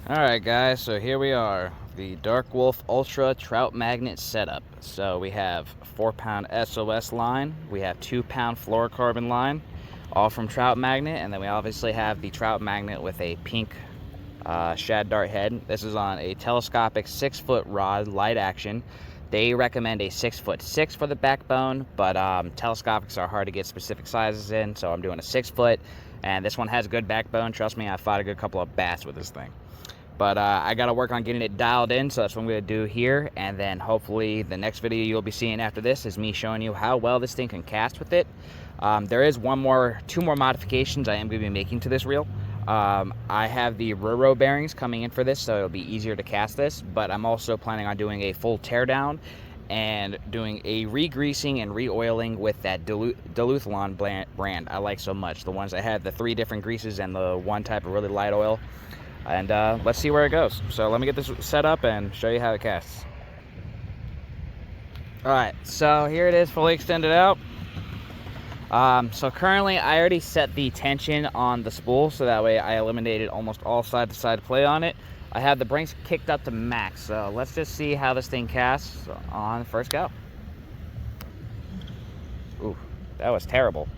Alright guys, so here we are, the Dark Wolf Ultra Trout Magnet setup. So we have 4-pound SOS line, we have 2-pound fluorocarbon line, all from Trout Magnet, and then we obviously have the Trout Magnet with a pink shad dart head. This is on a telescopic 6-foot rod, light action. They recommend a 6'6" for the backbone, but telescopics are hard to get specific sizes in, so I'm doing a 6-foot, and this one has good backbone. Trust me, I fought a good couple of bass with this thing. But I got to work on getting it dialed in, so that's what I'm going to do here. And then hopefully the next video you'll be seeing after this is me showing you how well this thing can cast with it. There is two more modifications I am going to be making to this reel. I have the Roro bearings coming in for this, so it'll be easier to cast this. But I'm also planning on doing a full teardown and doing a re-greasing and re-oiling with that Duluthlon brand I like so much. The ones that have the 3 different greases and the one type of really light oil. And let's see where it goes. So let me get this set up and show you how it casts. Alright, so here it is fully extended out. So currently I already set the tension on the spool, so that way I eliminated almost all side-to-side play on it. I have the brinks kicked up to max, so let's just see how this thing casts on the first go. Ooh, that was terrible.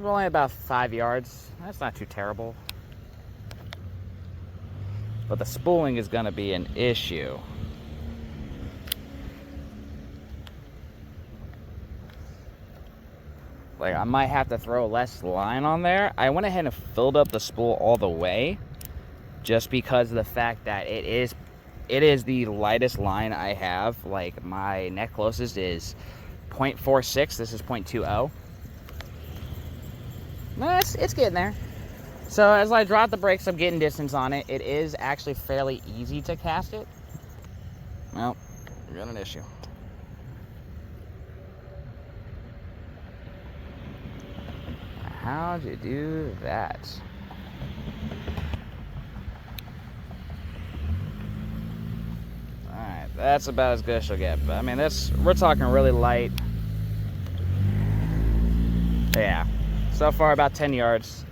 Only about 5 yards. That's not too terrible. But the spooling is going to be an issue. Like, I might have to throw less line on there. I went ahead and filled up the spool all the way, just because of the fact that it is the lightest line I have. Like, my neck closest is 0.46. This is 0.20. It's getting there. So as I drop the brakes, I'm getting distance on it. It is actually fairly easy to cast it. Well, we got an issue. How'd you do that? Alright, that's about as good as she'll get. But I mean, we're talking really light. Yeah. So far, about 10 yards.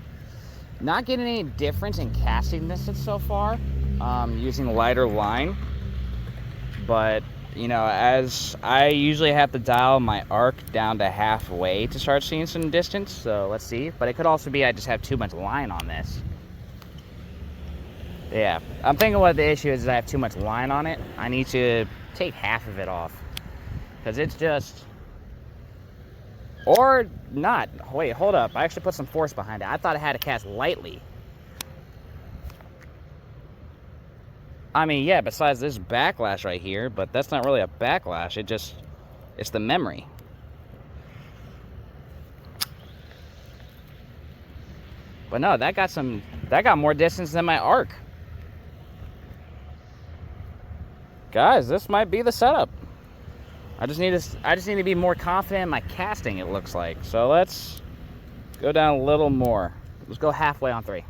Not getting any difference in casting distance so far, using lighter line. But, you know, as I usually have to dial my arc down to halfway to start seeing some distance. So let's see. But it could also be I just have too much line on this. Yeah, I'm thinking what the issue is I have too much line on it. I need to take half of it off. Because it's just... Or not. Wait, hold up. I actually put some force behind it. I thought I had to cast lightly. I mean, yeah, besides this backlash right here, but that's not really a backlash. It's the memory. But no, that got more distance than my arc. Guys, this might be the setup. I just need to be more confident in my casting, it looks like. So let's go down a little more. Let's go halfway on 3.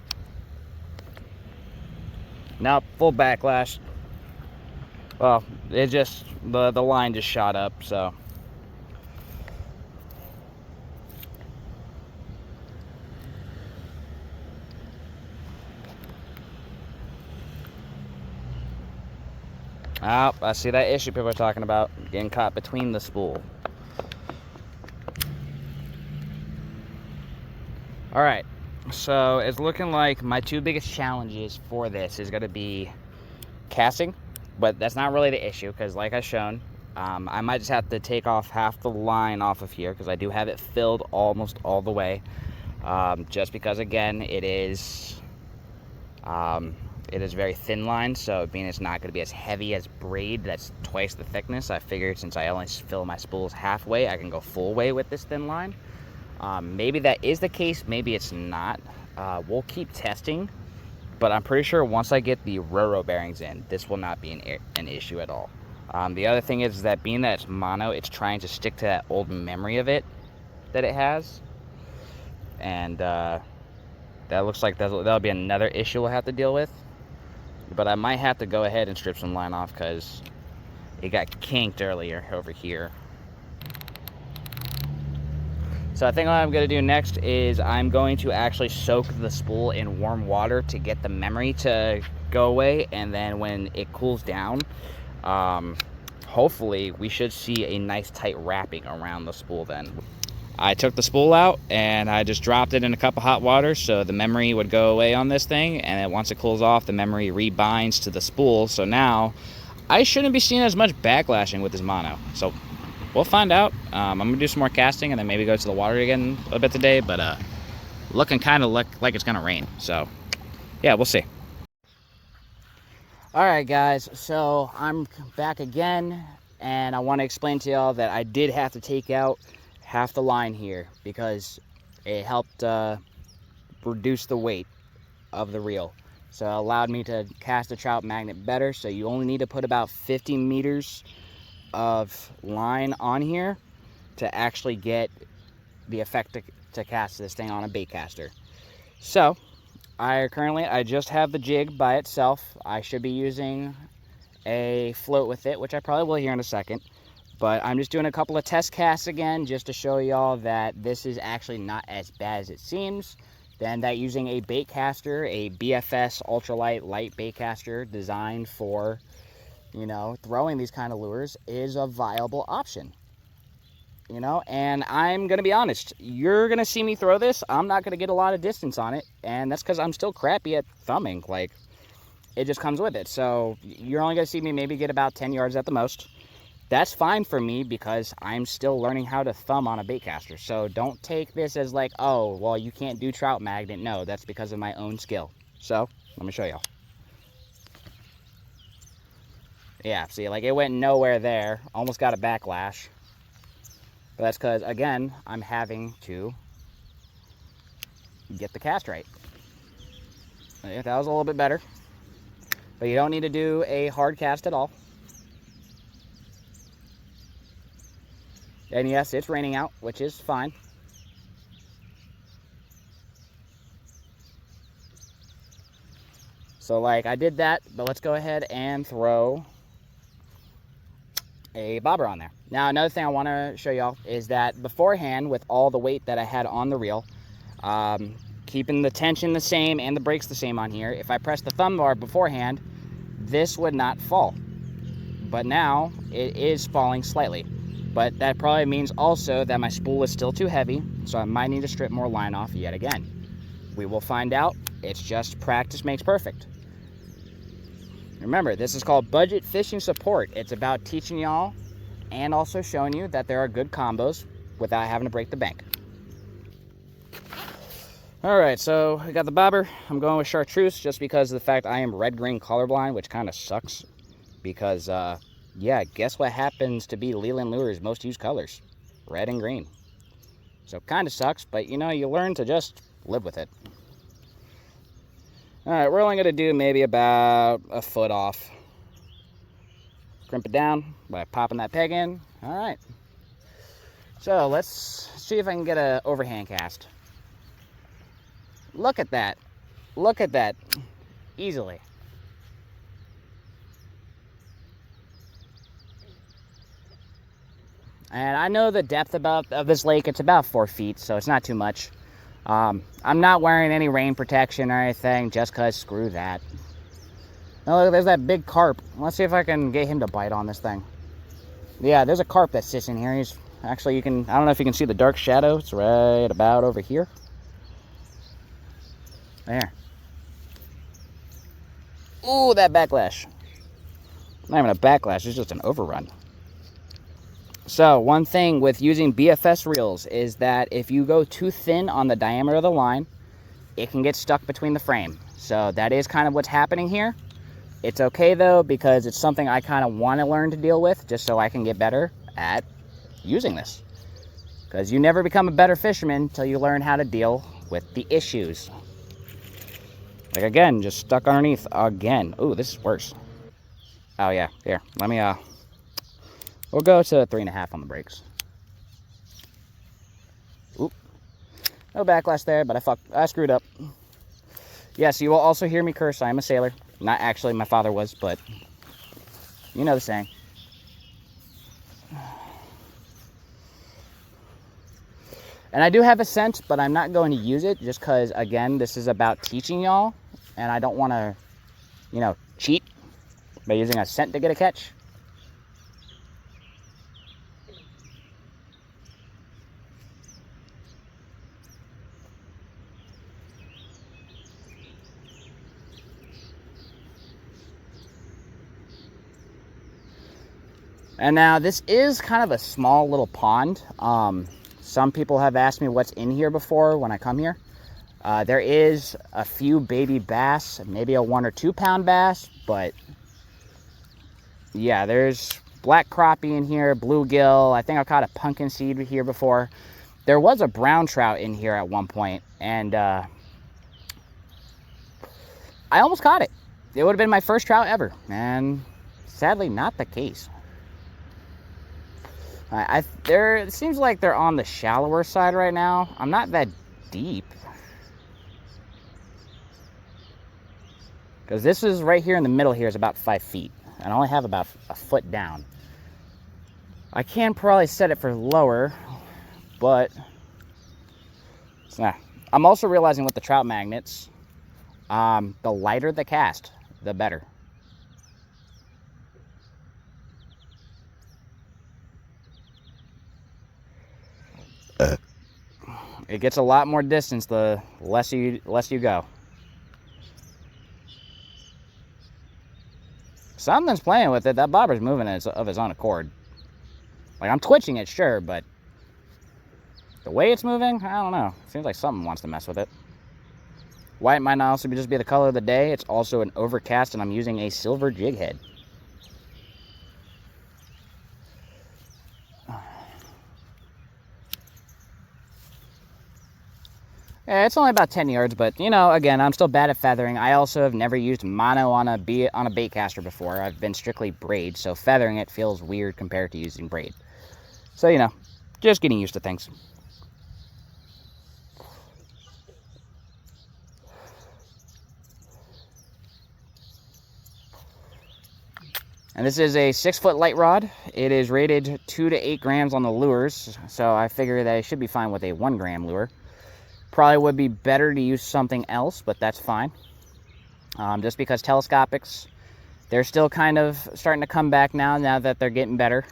Now, full backlash. Well, it just, the line just shot up, so. Oh, I see that issue people are talking about, getting caught between the spool. Alright, so it's looking like my 2 biggest challenges for this is going to be casting, but that's not really the issue, because like I've shown, I might just have to take off half the line off of here, because I do have it filled almost all the way, just because, again, it is very thin line, so being it's not going to be as heavy as braid, that's twice the thickness. I figured since I only fill my spools halfway, I can go full way with this thin line. Maybe that is the case, maybe it's not. We'll keep testing, but I'm pretty sure once I get the Roro bearings in, this will not be an issue at all. The other thing is that being that it's mono, it's trying to stick to that old memory of it. that it has. And that looks like that'll be another issue we'll have to deal with. But I might have to go ahead and strip some line off because it got kinked earlier over here. So I think what I'm going to do next is I'm going to actually soak the spool in warm water to get the memory to go away, and then when it cools down, hopefully we should see a nice tight wrapping around the spool then. I took the spool out and I just dropped it in a cup of hot water so the memory would go away on this thing, and then once it cools off, the memory rebinds to the spool. So now I shouldn't be seeing as much backlashing with this mono. So we'll find out. I'm gonna do some more casting and then maybe go to the water again a bit today, but looking kind of like it's gonna rain. So yeah, we'll see. All right, guys, so I'm back again, and I want to explain to y'all that I did have to take out half the line here because it helped reduce the weight of the reel. So it allowed me to cast the trout magnet better. So you only need to put about 50 meters of line on here to actually get the effect to cast this thing on a bait caster. So I just have the jig by itself. I should be using a float with it, which I probably will here in a second, but I'm just doing a couple of test casts again just to show y'all that this is actually not as bad as it seems. Then that using a bait caster, a BFS ultralight light bait caster designed for, you know, throwing these kind of lures is a viable option. You know, and I'm going to be honest, you're going to see me throw this. I'm not going to get a lot of distance on it, and that's because I'm still crappy at thumbing. Like, it just comes with it. So you're only going to see me maybe get about 10 yards at the most. That's fine for me because I'm still learning how to thumb on a bait caster. So don't take this as like, oh, well, you can't do trout magnet. No, that's because of my own skill. So let me show y'all. Yeah, see, like it went nowhere there. Almost got a backlash. But that's because, again, I'm having to get the cast right. That was a little bit better. But you don't need to do a hard cast at all. And yes, it's raining out, which is fine. So, like, I did that, but let's go ahead and throw a bobber on there. Now, another thing I want to show y'all is that beforehand, with all the weight that I had on the reel, keeping the tension the same and the brakes the same on here, if I pressed the thumb bar beforehand, this would not fall. But now it is falling slightly. But that probably means also that my spool is still too heavy, so I might need to strip more line off yet again. We will find out. It's just practice makes perfect. Remember, this is called budget fishing support. It's about teaching y'all and also showing you that there are good combos without having to break the bank. All right, so I got the bobber. I'm going with chartreuse just because of the fact I am red-green colorblind, which kind of sucks because, yeah, guess what happens to be Leland Lure's most used colors? Red and green. So kind of sucks, but, you know, you learn to just live with it. All right, we're only going to do maybe about a foot off. Crimp it down by popping that peg in. All right. So let's see if I can get an overhand cast. Look at that. Look at that. Easily. And I know the depth of this lake. It's about 4 feet, so it's not too much. I'm not wearing any rain protection or anything just because screw that. Oh, look, there's that big carp. Let's see if I can get him to bite on this thing. Yeah, there's a carp that sits in here. He's actually, I don't know if you can see the dark shadow. It's right about over here. There. Ooh, that backlash. Not even a backlash, it's just an overrun. So, one thing with using BFS reels is that if you go too thin on the diameter of the line, it can get stuck between the frame. So that is kind of what's happening here. It's okay though, because it's something I kind of want to learn to deal with just so I can get better at using this. Because you never become a better fisherman until you learn how to deal with the issues. Like again, just stuck underneath again. Ooh, this is worse. Oh yeah, here, let me, we'll go to 3.5 on the brakes. Oop. No backlash there, but I screwed up. Yes, you will also hear me curse. I am a sailor. Not actually, my father was, but you know the saying. And I do have a scent, but I'm not going to use it just because, again, this is about teaching y'all. And I don't want to, you know, cheat by using a scent to get a catch. And now this is kind of a small little pond. Some people have asked me what's in here before when I come here. There is a few baby bass, maybe a 1 or 2 pound bass, but yeah, there's black crappie in here, bluegill. I think I caught a pumpkin seed here before. There was a brown trout in here at one point, and I almost caught it. It would have been my first trout ever, and sadly not the case. It seems like they're on the shallower side right now. I'm not that deep. Because this is right here in the middle here is about 5 feet. And I only have about a foot down. I can probably set it for lower, but I'm also realizing with the trout magnets, the lighter the cast, the better. It gets a lot more distance the less you go. Something's playing with it. That bobber's moving of its own accord. Like, I'm twitching it, sure, but the way it's moving, I don't know. Seems like something wants to mess with it. White might not also just be the color of the day. It's also an overcast, and I'm using a silver jig head. Yeah, it's only about 10 yards, but, you know, again, I'm still bad at feathering. I also have never used mono on a bait caster before. I've been strictly braid, so feathering it feels weird compared to using braid. So, you know, just getting used to things. And this is a 6-foot light rod. It is rated 2 to 8 grams on the lures, so I figure that I should be fine with a 1 gram lure. Probably would be better to use something else, but that's fine. Just because telescopics, they're still kind of starting to come back now that they're getting better.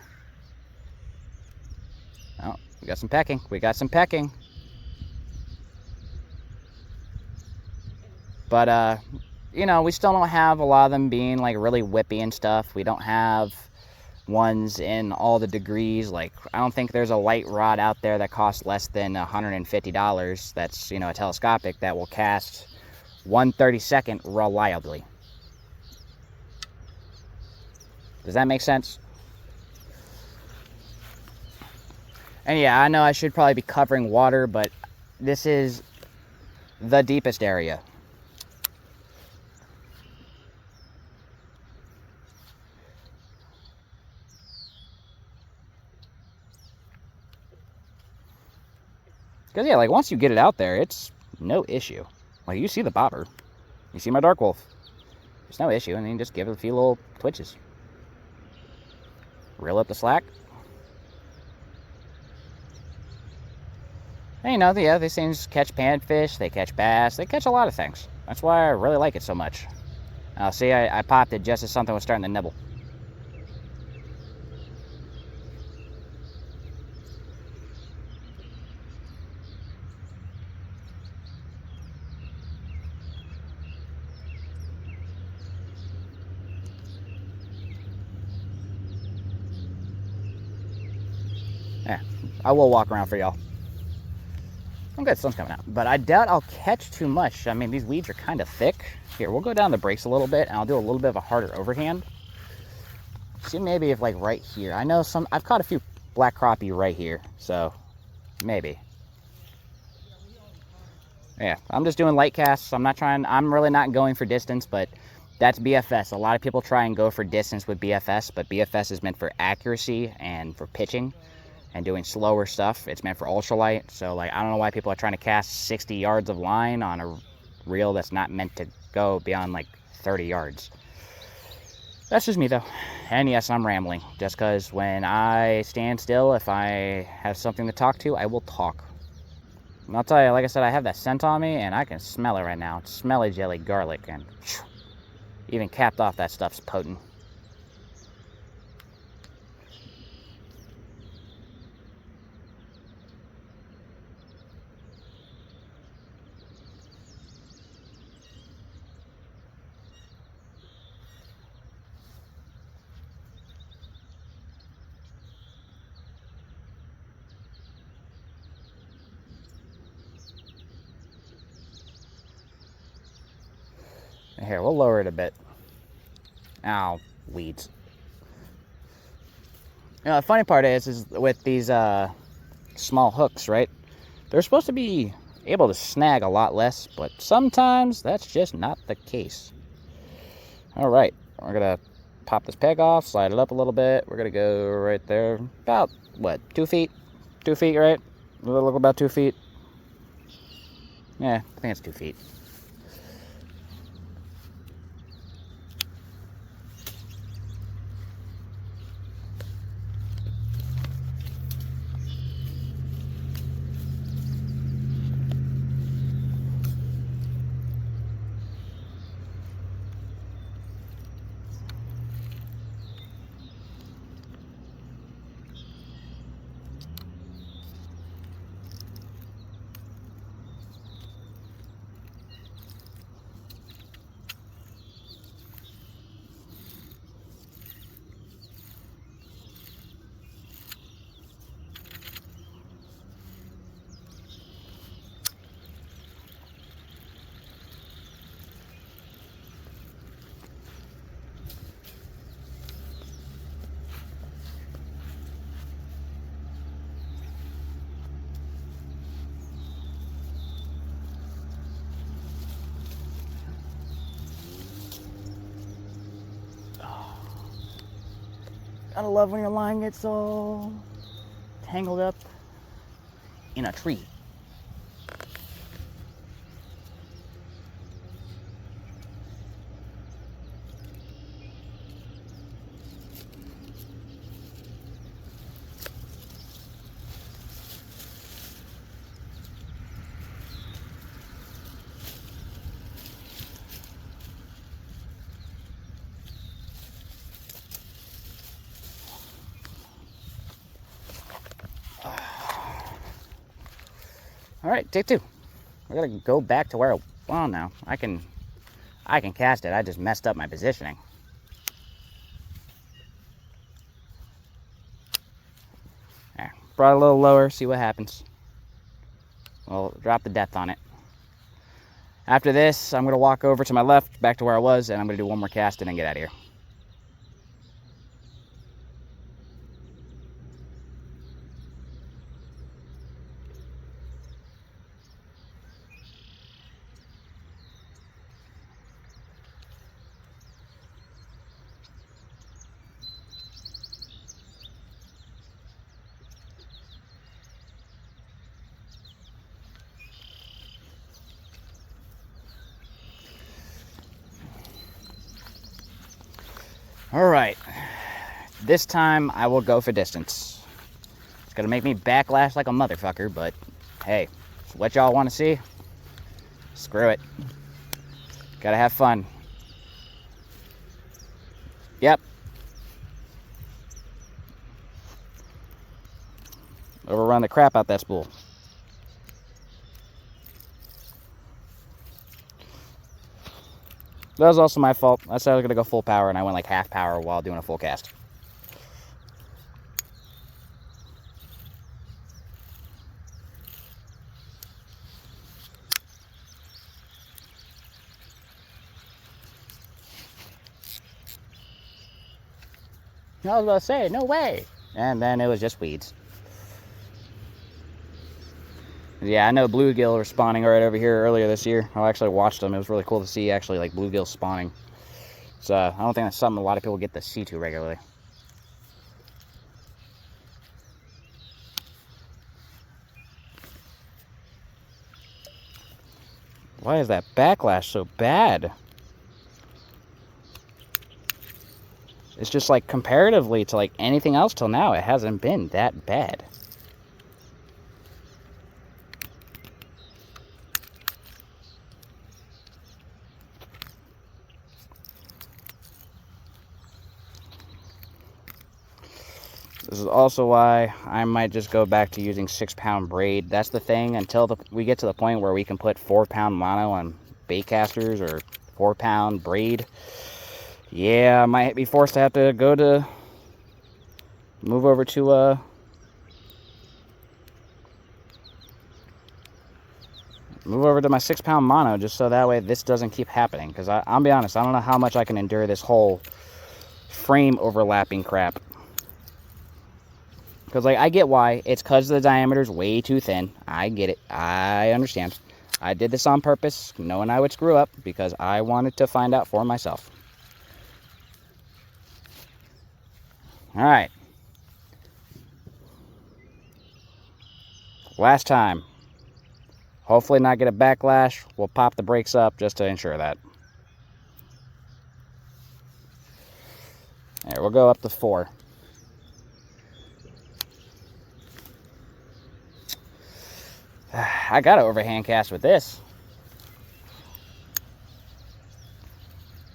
Oh, we got some pecking. We got some pecking. But, you know, we still don't have a lot of them being, like, really whippy and stuff. We don't have ones in all the degrees. Like, I don't think there's a light rod out there that costs less than $150 that's, you know, a telescopic that will cast 1/32 reliably. Does that make sense? And yeah, I know I should probably be covering water, but this is the deepest area. Because, yeah, like, once you get it out there, it's no issue. Like, you see the bobber. You see my dark wolf. There's no issue, and then you just give it a few little twitches. Reel up the slack. And, you know, yeah, these things catch panfish, they catch bass, they catch a lot of things. That's why I really like it so much. See, I popped it just as something was starting to nibble. Yeah, I will walk around for y'all. I'm good, sun's coming out. But I doubt I'll catch too much. I mean, these weeds are kind of thick. Here, we'll go down the brakes a little bit, and I'll do a little bit of a harder overhand. See, maybe if, like, right here. I know I've caught a few black crappie right here, so maybe. Yeah, I'm just doing light casts. I'm really not going for distance, but that's BFS. A lot of people try and go for distance with BFS, but BFS is meant for accuracy and for pitching. and doing slower stuff. It's meant for ultralight. So like, I don't know why people are trying to cast 60 yards of line on a reel that's not meant to go beyond like 30 yards. That's just me though. And yes, I'm rambling, just because when I stand still, if I have something to talk to, I will talk. And I'll tell you, like I said, I have that scent on me, and I can smell it right now. It's smelly jelly garlic, and even capped off, that stuff's potent. Here, we'll lower it a bit. Ow, weeds. You know, the funny part is with these small hooks, right? They're supposed to be able to snag a lot less, but sometimes that's just not the case. All right, we're gonna pop this peg off, slide it up a little bit. We're gonna go right there, about what, 2 feet? 2 feet, right? A little about 2 feet. Yeah, I think it's 2 feet. Gotta love when your line gets all tangled up in a tree. All right, take two. We're gonna go back to where well, now I can cast it. I just messed up my positioning. There, brought it a little lower, see what happens. We'll drop the depth on it. After this, I'm gonna walk over to my left, back to where I was, and I'm gonna do one more cast and then get out of here. All right, this time I will go for distance. It's gonna make me backlash like a motherfucker, but hey, it's what y'all want to see. Screw it. Gotta have fun. Yep. Overrun the crap out that spool. That was also my fault. I said I was gonna go full power and I went like half power while doing a full cast. I was about to say, no way. And then it was just weeds. Yeah, I know bluegill were spawning right over here earlier this year. I actually watched them. It was really cool to see actually like bluegill spawning. So I don't think that's something a lot of people get to see too regularly. Why is that backlash so bad? It's just like comparatively to like anything else till now, it hasn't been that bad. This is also why I might just go back to using 6-pound braid. That's the thing, until we get to the point where we can put 4-pound mono on bait casters or 4-pound braid. Yeah, I might be forced to have to move over to my 6-pound mono, just so that way this doesn't keep happening. Because I'll be honest, I don't know how much I can endure this whole frame overlapping crap. Because, like, I get why. It's because the diameter's way too thin. I get it. I understand. I did this on purpose, knowing I would screw up, because I wanted to find out for myself. Alright. Last time. Hopefully not get a backlash. We'll pop the brakes up just to ensure that. There, we'll go up to 4. I gotta overhand cast with this,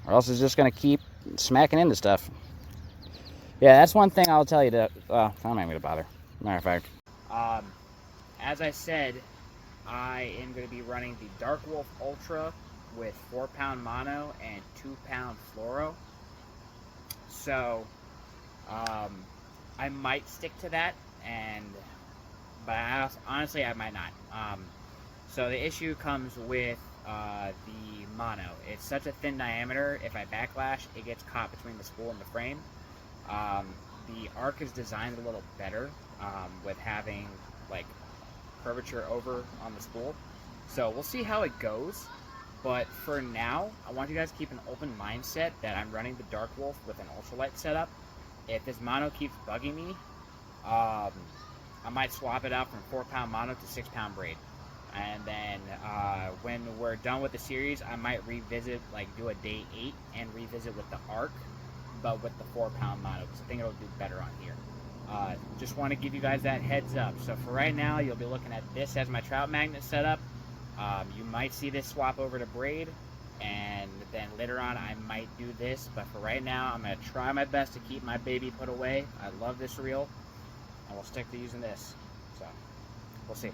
or else it's just gonna keep smacking into stuff. Yeah, that's one thing I'll tell you to. I'm not even gonna bother. Matter of fact, as I said, I am gonna be running the Dark Wolf Ultra with 4-pound mono and 2-pound fluoro. So, I might stick to that, but honestly, I might not. So the issue comes with the mono. It's such a thin diameter, if I backlash, it gets caught between the spool and the frame. The arc is designed a little better with having like curvature over on the spool. So we'll see how it goes. But for now, I want you guys to keep an open mindset that I'm running the Dark Wolf with an ultralight setup. If this mono keeps bugging me, I might swap it out from 4-pound mono to 6-pound braid. And then when we're done with the series, I might revisit, like do a day 8 and revisit with the arc, but with the 4-pound mono, because I think it'll do better on here. Just want to give you guys that heads up. So for right now, you'll be looking at this as my trout magnet setup. You might see this swap over to braid, and then later on I might do this, but for right now I'm going to try my best to keep my baby put away. I love this reel, and we'll stick to using this. So we'll see.